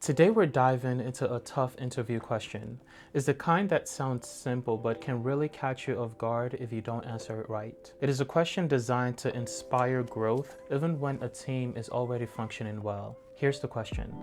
Today we're diving into a tough interview question. It's the kind that sounds simple but can really catch you off guard if you don't answer it right. It is a question designed to inspire growth even when a team is already functioning well. Here's the question.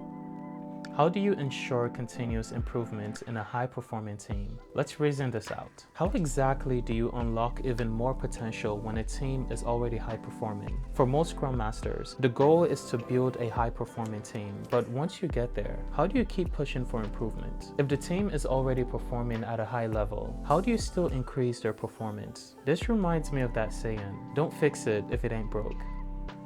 How do you ensure continuous improvement in a high-performing team? Let's reason this out. How exactly do you unlock even more potential when a team is already high-performing? For most Scrum Masters, the goal is to build a high-performing team, but once you get there, how do you keep pushing for improvement? If the team is already performing at a high level, how do you still increase their performance? This reminds me of that saying, don't fix it if it ain't broke.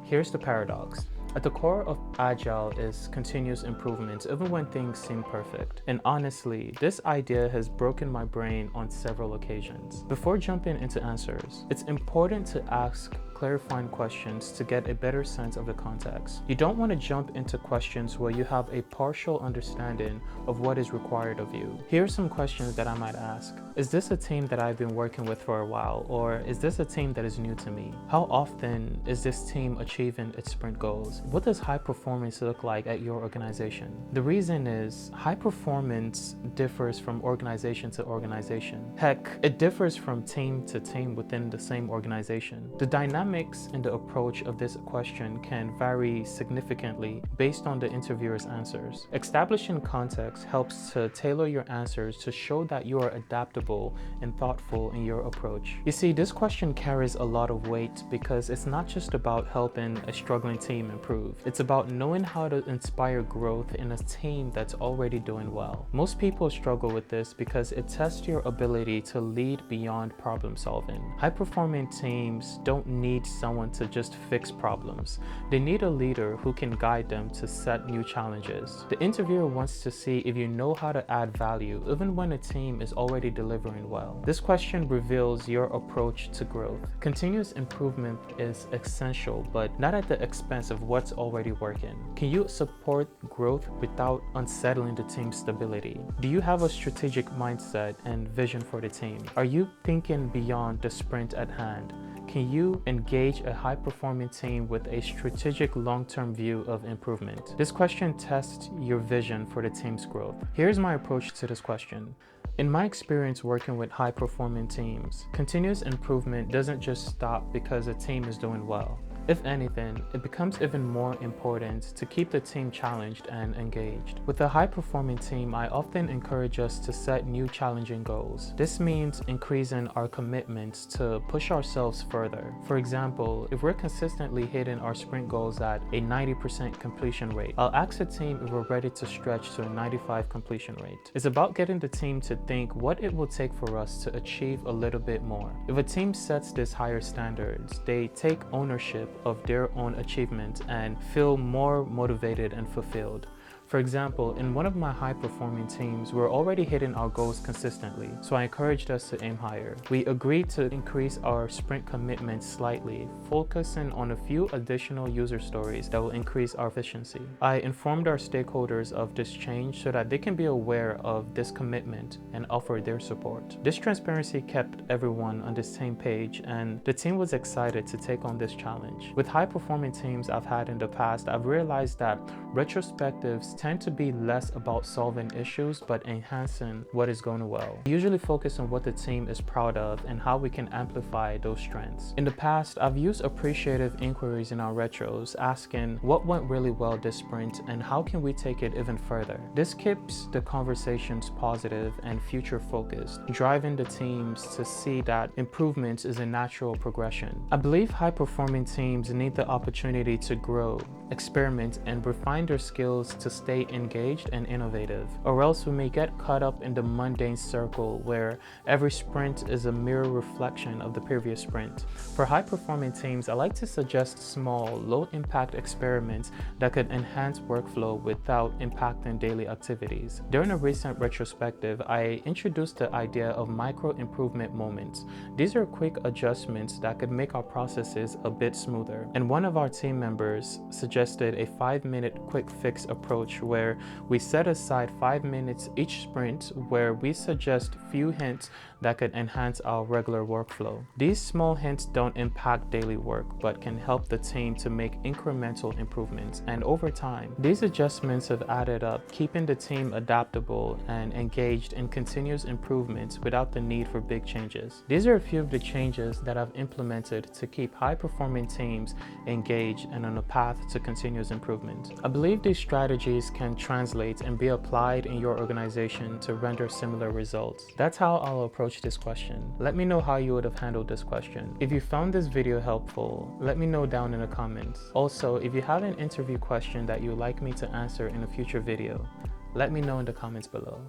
Here's the paradox. At the core of Agile is continuous improvement even when things seem perfect. And honestly, this idea has broken my brain on several occasions. Before jumping into answers, it's important to ask clarifying questions to get a better sense of the context. You don't want to jump into questions where you have a partial understanding of what is required of you. Here are some questions that I might ask. Is this a team that I've been working with for a while, or is this a team that is new to me? How often is this team achieving its sprint goals? What does high performance look like at your organization? The reason is high performance differs from organization to organization. Heck, it differs from team to team within the same organization. The dynamics and the approach of this question can vary significantly based on the interviewer's answers. Establishing context helps to tailor your answers to show that you are adaptable and thoughtful in your approach. You see, this question carries a lot of weight because it's not just about helping a struggling team improve. It's about knowing how to inspire growth in a team that's already doing well. Most people struggle with this because it tests your ability to lead beyond problem solving. High-performing teams don't need someone to just fix problems. They need a leader who can guide them to set new challenges. The interviewer wants to see if you know how to add value even when a team is already delivering well. This question reveals your approach to growth. Continuous improvement is essential, but not at the expense of what's already working. Can you support growth without unsettling the team's stability? Do you have a strategic mindset and vision for the team? Are you thinking beyond the sprint at hand? Can you engage a high-performing team with a strategic long-term view of improvement? This question tests your vision for the team's growth. Here's my approach to this question. In my experience working with high-performing teams, continuous improvement doesn't just stop because a team is doing well. If anything, it becomes even more important to keep the team challenged and engaged. With a high-performing team, I often encourage us to set new challenging goals. This means increasing our commitments to push ourselves further. For example, if we're consistently hitting our sprint goals at a 90% completion rate, I'll ask the team if we're ready to stretch to a 95% completion rate. It's about getting the team to think what it will take for us to achieve a little bit more. If a team sets these higher standards, they take ownership of their own achievement and feel more motivated and fulfilled. For example, in one of my high-performing teams, we're already hitting our goals consistently, so I encouraged us to aim higher. We agreed to increase our sprint commitment slightly, focusing on a few additional user stories that will increase our efficiency. I informed our stakeholders of this change so that they can be aware of this commitment and offer their support. This transparency kept everyone on the same page, and the team was excited to take on this challenge. With high-performing teams I've had in the past, I've realized that retrospectives tend to be less about solving issues but enhancing what is going well. I usually focus on what the team is proud of and how we can amplify those strengths. In the past, I've used appreciative inquiries in our retros, asking what went really well this sprint and how can we take it even further. This keeps the conversations positive and future focused, driving the teams to see that improvement is a natural progression. I believe high-performing teams need the opportunity to grow, experiment, and refine their skills to stay engaged and innovative, or else we may get caught up in the mundane circle where every sprint is a mirror reflection of the previous sprint. For high-performing teams, I like to suggest small, low-impact experiments that could enhance workflow without impacting daily activities. During a recent retrospective, I introduced the idea of micro-improvement moments. These are quick adjustments that could make our processes a bit smoother, and one of our team members suggested a 5-minute quick fix approach approach where we set aside 5 minutes each sprint where we suggest few hints that could enhance our regular workflow. These small hints don't impact daily work, but can help the team to make incremental improvements. And over time, these adjustments have added up, keeping the team adaptable and engaged in continuous improvements without the need for big changes. These are a few of the changes that I've implemented to keep high-performing teams engaged and on a path to continuous improvement. I believe these strategies can translate and be applied in your organization to render similar results. That's how I'll approach this question. Let me know how you would have handled this question. If you found this video helpful, let me know down in the comments. Also, if you have an interview question that you'd like me to answer in a future video, let me know in the comments below.